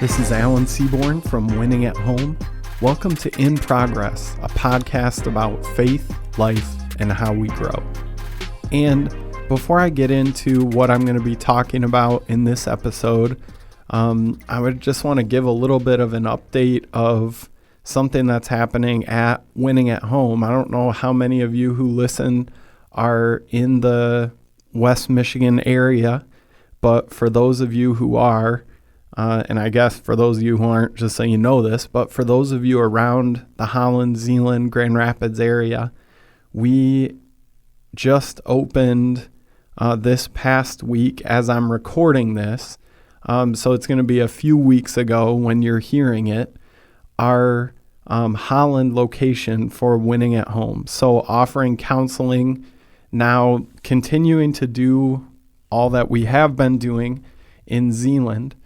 This is Alan Seaborn from Winning at Home. Welcome to In Progress, a podcast about faith, life, and how we grow. And before I get into what I'm going to be talking about in this episode, I would just want to give a little bit of an update of something that's happening at Winning at Home. I don't know how many of you who listen are in the West Michigan area, but for those of you who are, and I guess for those of you who aren't, just so you know this, but for those of you around the Holland, Zeeland, Grand Rapids area, we just opened this past week as I'm recording this. So it's going to be a few weeks ago when you're hearing it, our Holland location for Winning at Home. So offering counseling, now continuing to do all that we have been doing in Zeeland.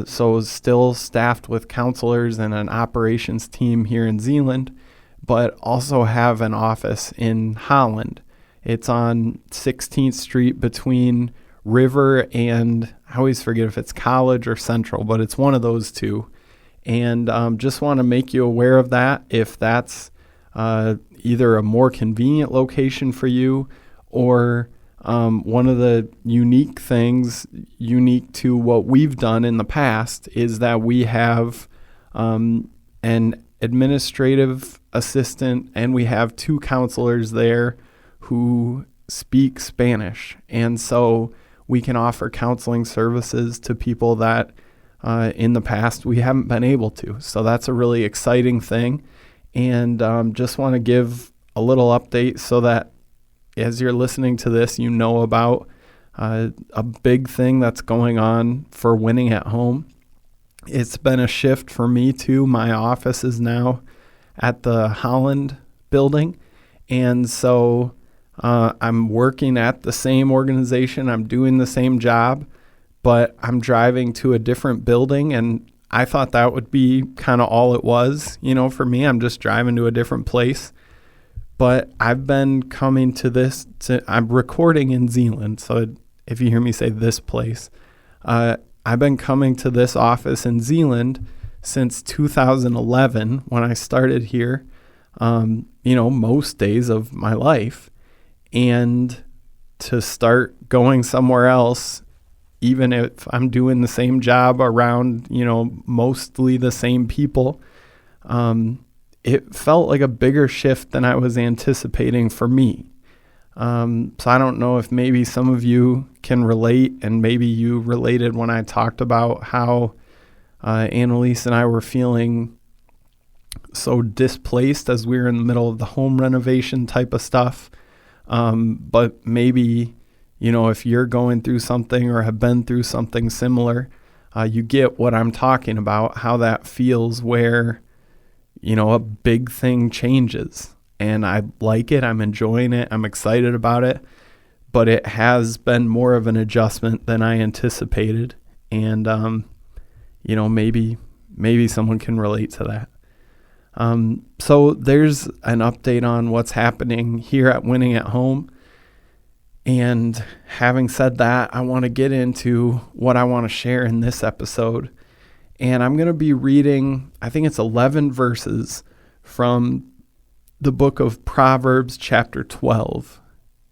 So still staffed with counselors and an operations team here in Zeeland, but also have an office in Holland. It's on 16th Street between River and, I always forget if it's College or Central, but it's one of those two. And just want to make you aware of that if that's either a more convenient location for you or one of the unique things, unique to what we've done in the past, is that we have an administrative assistant and we have two counselors there who speak Spanish. And so we can offer counseling services to people that in the past we haven't been able to. So that's a really exciting thing. And just want to give a little update so that as you're listening to this, you know about a big thing that's going on for Winning at Home. It's been a shift for me too. My office is now at the Holland building. And so I'm working at the same organization. I'm doing the same job, but I'm driving to a different building. And I thought that would be kind of all it was. You know, for me, I'm just driving to a different place. But I've been coming to this, I'm recording in Zeeland, so if you hear me say this place, I've been coming to this office in Zeeland since 2011 when I started here, most days of my life. And to start going somewhere else, even if I'm doing the same job around, mostly the same people, it felt like a bigger shift than I was anticipating for me. So I don't know if maybe some of you can relate, and maybe you related when I talked about how Annalise and I were feeling so displaced as we were in the middle of the home renovation type of stuff. But maybe, if you're going through something or have been through something similar, you get what I'm talking about, how that feels where a big thing changes, and I like it. I'm enjoying it. I'm excited about it, but it has been more of an adjustment than I anticipated. And, maybe someone can relate to that. So there's an update on what's happening here at Winning at Home. And having said that, I want to get into what I want to share in this episode. And I'm going to be reading, I think it's 11 verses from the book of Proverbs, chapter 12.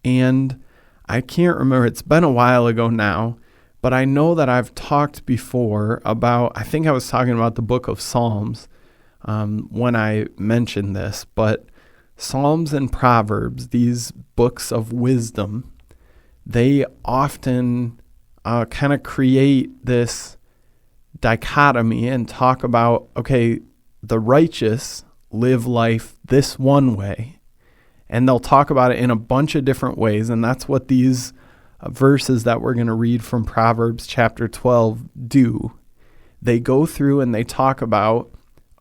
And I can't remember, it's been a while ago now, but I know that I've talked before about, I think I was talking about the book of Psalms when I mentioned this, but Psalms and Proverbs, these books of wisdom, they often kind of create this dichotomy and talk about, okay, the righteous live life this one way, and they'll talk about it in a bunch of different ways. And that's what these verses that we're going to read from Proverbs chapter 12 do. They go through and they talk about,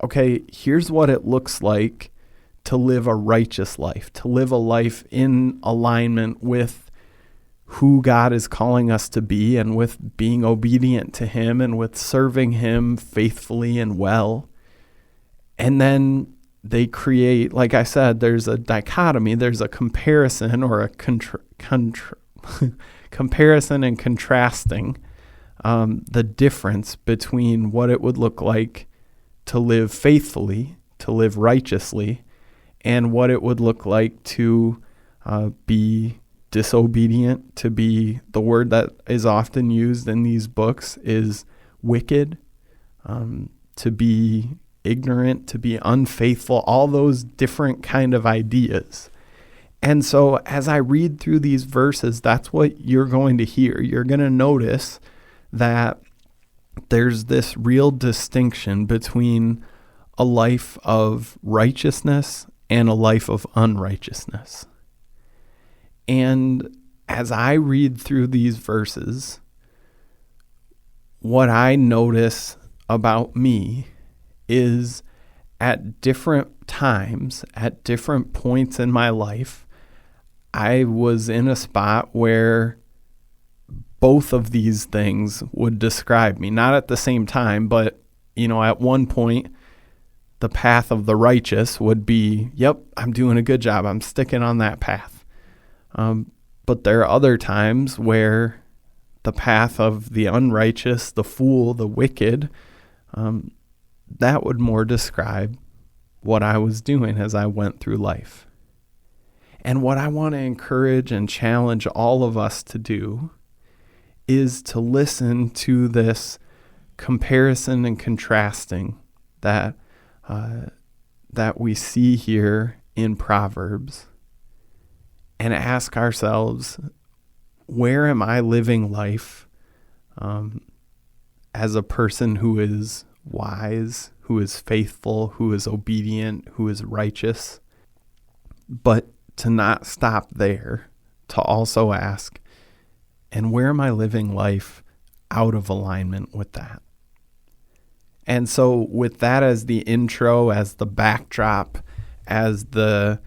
okay, here's what it looks like to live a righteous life, to live a life in alignment with who God is calling us to be, and with being obedient to Him, and with serving Him faithfully and well. And then they create, like I said, there's a dichotomy, there's a comparison or a comparison and contrasting the difference between what it would look like to live faithfully, to live righteously, and what it would look like to be disobedient, to be, the word that is often used in these books is wicked, to be ignorant, to be unfaithful, all those different kind of ideas. And so as I read through these verses, that's what you're going to hear. You're going to notice that there's this real distinction between a life of righteousness and a life of unrighteousness. And as I read through these verses, what I notice about me is at different times, at different points in my life, I was in a spot where both of these things would describe me. Not at the same time, but, at one point, the path of the righteous would be, yep, I'm doing a good job. I'm sticking on that path. But there are other times where the path of the unrighteous, the fool, the wicked, that would more describe what I was doing as I went through life. And what I want to encourage and challenge all of us to do is to listen to this comparison and contrasting that we see here in Proverbs, and ask ourselves, where am I living life as a person who is wise, who is faithful, who is obedient, who is righteous? But to not stop there, to also ask, and where am I living life out of alignment with that? And so with that as the intro, as the backdrop, as the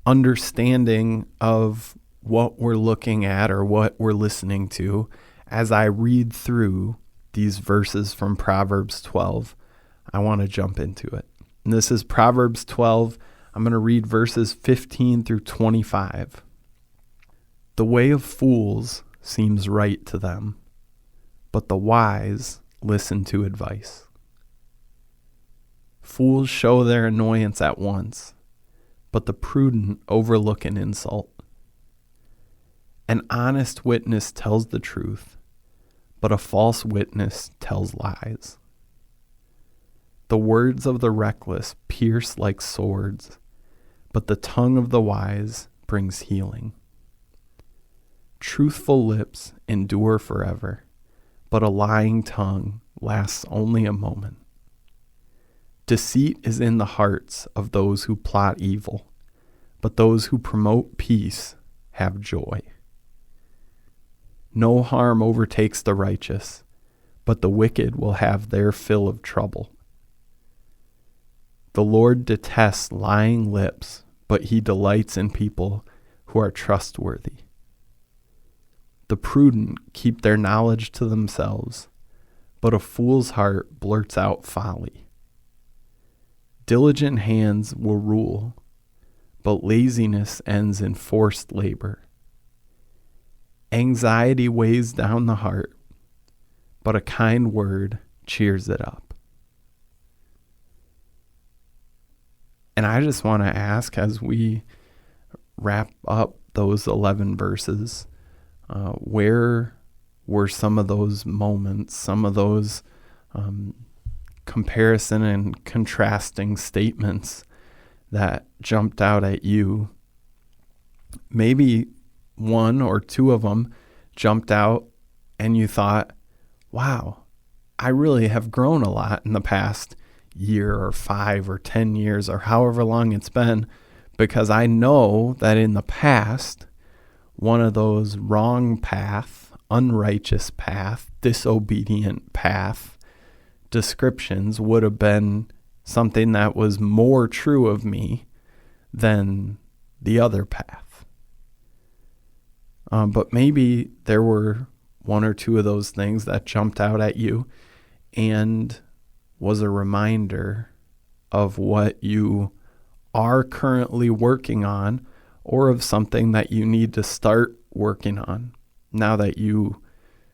understanding of what we're looking at or what we're listening to, as I read through these verses from Proverbs 12, I want to jump into it. And this is Proverbs 12. I'm going to read verses 15 through 25. The way of fools seems right to them, but the wise listen to advice. Fools show their annoyance at once, but the prudent overlook an insult. An honest witness tells the truth, but a false witness tells lies. The words of the reckless pierce like swords, but the tongue of the wise brings healing. Truthful lips endure forever, but a lying tongue lasts only a moment. Deceit is in the hearts of those who plot evil, but those who promote peace have joy. No harm overtakes the righteous, but the wicked will have their fill of trouble. The Lord detests lying lips, but he delights in people who are trustworthy. The prudent keep their knowledge to themselves, but a fool's heart blurts out folly. Diligent hands will rule, but laziness ends in forced labor. Anxiety weighs down the heart, but a kind word cheers it up. And I just want to ask, as we wrap up those 11 verses, where were some of those moments, some of those comparison and contrasting statements that jumped out at you? Maybe one or two of them jumped out and you thought, wow, I really have grown a lot in the past year or 5 or 10 years or however long it's been, because I know that in the past, one of those wrong path, unrighteous path, disobedient path descriptions would have been something that was more true of me than the other path. But maybe there were one or two of those things that jumped out at you and was a reminder of what you are currently working on, or of something that you need to start working on. now that you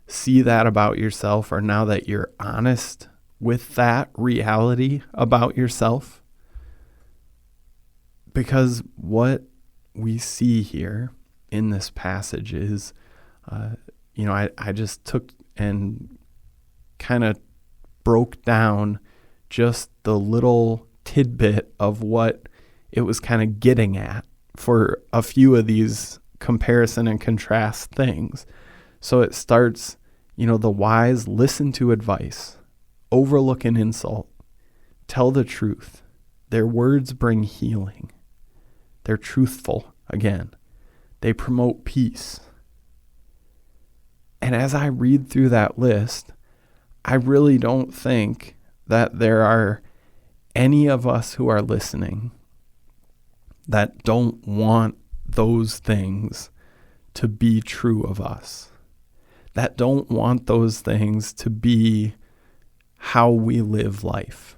see that about yourself, or now that you're honest with that reality about yourself. Because what we see here in this passage is, I just took and kind of broke down just the little tidbit of what it was kind of getting at for a few of these comparison and contrast things. So it starts, the wise listen to advice, overlook an insult, tell the truth. Their words bring healing. They're truthful, again. They promote peace. And as I read through that list, I really don't think that there are any of us who are listening that don't want those things to be true of us, that don't want those things to be how we live life.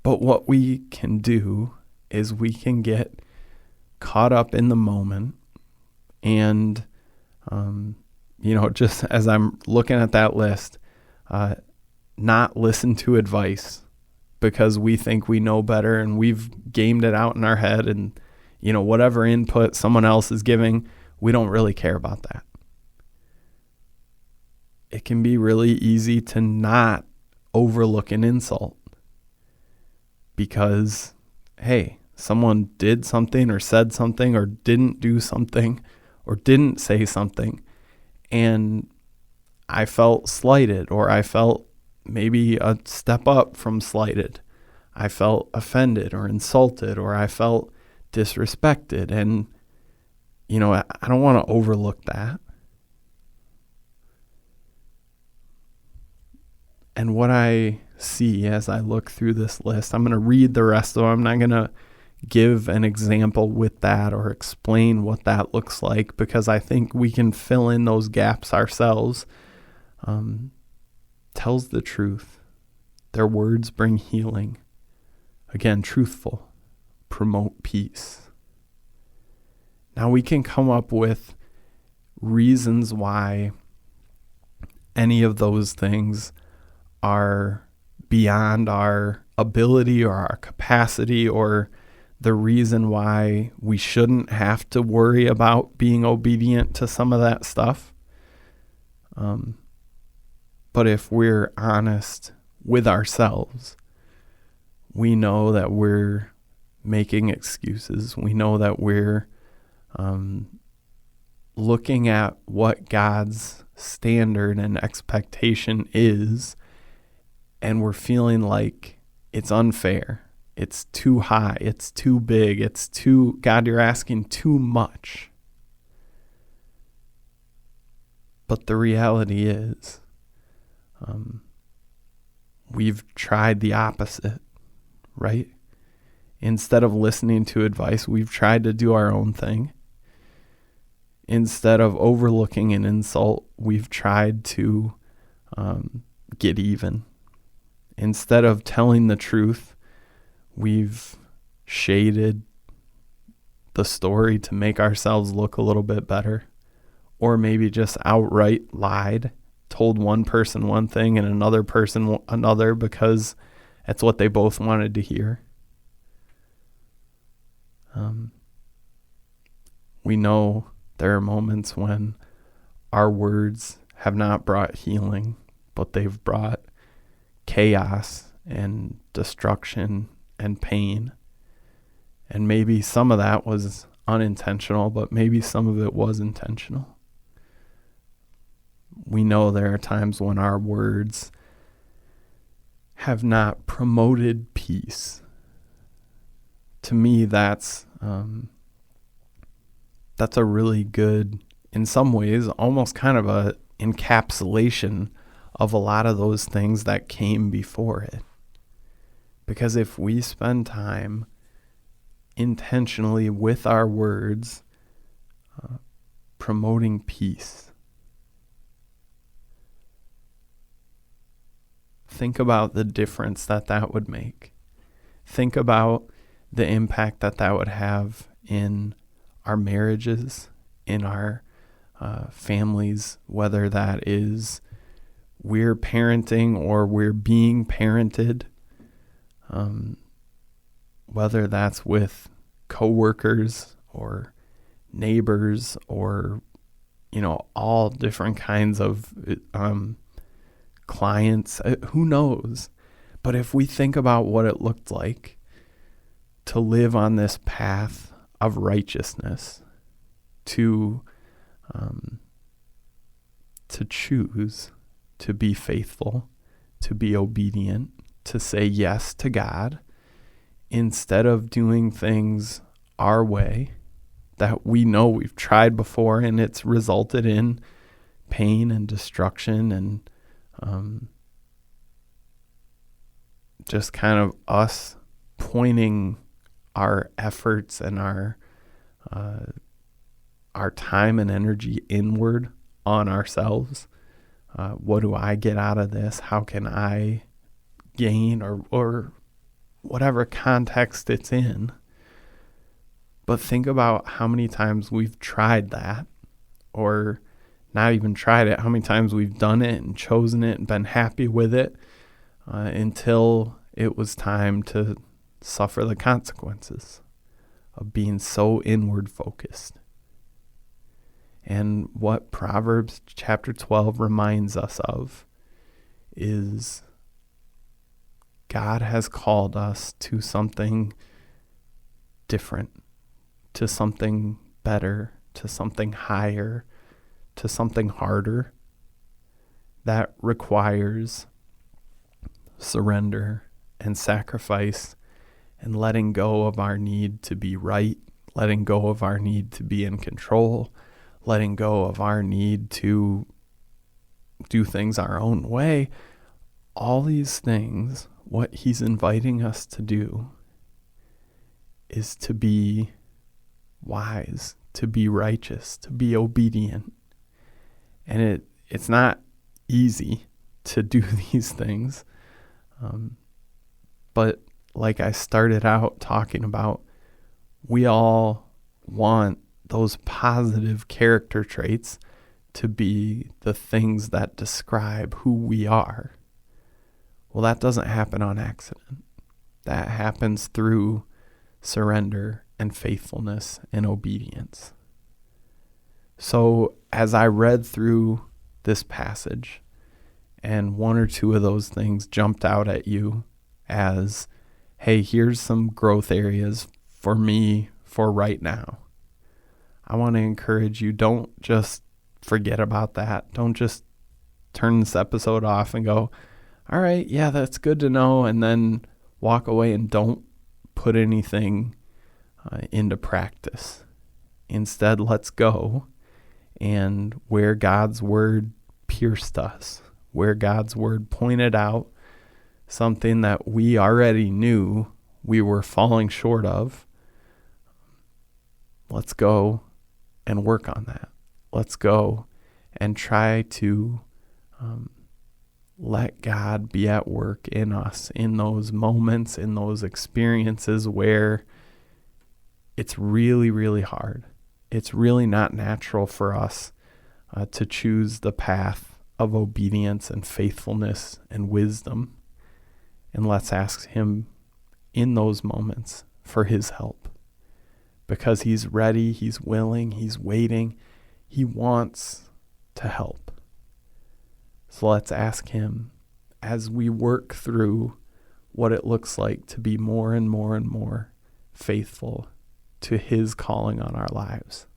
But what we can do is we can get caught up in the moment and, just as I'm looking at that list, not listen to advice because we think we know better and we've gamed it out in our head, and, whatever input someone else is giving, we don't really care about that. It can be really easy to not overlook an insult because, hey, someone did something or said something or didn't do something or didn't say something, and I felt slighted, or I felt maybe a step up from slighted. I felt offended or insulted, or I felt disrespected. And, I don't want to overlook that. And what I see as I look through this list, I'm going to read the rest of them. I'm not going to give an example with that or explain what that looks like, because I think we can fill in those gaps ourselves. Tells the truth. Their words bring healing. Again, truthful. Promote peace. Now we can come up with reasons why any of those things are beyond our ability or our capacity, or the reason why we shouldn't have to worry about being obedient to some of that stuff. But if we're honest with ourselves, we know that we're making excuses. We know that we're looking at what God's standard and expectation is, and we're feeling like it's unfair. It's too high. It's too big. God, you're asking too much. But the reality is, we've tried the opposite, right? Instead of listening to advice, we've tried to do our own thing. Instead of overlooking an insult, we've tried to get even. Instead of telling the truth, we've shaded the story to make ourselves look a little bit better, or maybe just outright lied, told one person one thing and another person another because that's what they both wanted to hear. We know there are moments when our words have not brought healing, but they've brought chaos and destruction and pain. And maybe some of that was unintentional, but maybe some of it was intentional. We know there are times when our words have not promoted peace. To me, that's a really good, in some ways, almost kind of a encapsulation of a lot of those things that came before it. Because if we spend time intentionally with our words promoting peace, think about the difference that would make. Think about the impact that would have in our marriages, in our families, whether that is we're parenting or we're being parented, whether that's with coworkers or neighbors or, all different kinds of clients, who knows? But if we think about what it looked like to live on this path of righteousness, to choose to be faithful, to be obedient, to say yes to God, instead of doing things our way that we know we've tried before and it's resulted in pain and destruction and just kind of us pointing our efforts and our time and energy inward on ourselves. What do I get out of this? How can I gain, or whatever context it's in? But think about how many times we've tried that, or not even tried it, how many times we've done it and chosen it and been happy with it until it was time to suffer the consequences of being so inward focused. And what Proverbs chapter 12 reminds us of is God has called us to something different, to something better, to something higher, to something harder that requires surrender and sacrifice and letting go of our need to be right, letting go of our need to be in control, letting go of our need to do things our own way. All these things, what he's inviting us to do is to be wise, to be righteous, to be obedient. And it's not easy to do these things. But like I started out talking about, we all want those positive character traits to be the things that describe who we are. Well, that doesn't happen on accident. That happens through surrender and faithfulness and obedience. So as I read through this passage, and one or two of those things jumped out at you as, hey, here's some growth areas for me for right now, I want to encourage you, don't just forget about that. Don't just turn this episode off and go, all right, yeah, that's good to know, and then walk away and don't put anything into practice. Instead, let's go, and where God's word pierced us, where God's word pointed out something that we already knew we were falling short of, let's go and work on that. Let's go and try to let God be at work in us in those moments, in those experiences where it's really, really hard. It's really not natural for us to choose the path of obedience and faithfulness and wisdom. And let's ask him in those moments for his help, because he's ready, he's willing, he's waiting, he wants to help. So let's ask him as we work through what it looks like to be more and more and more faithful to his calling on our lives.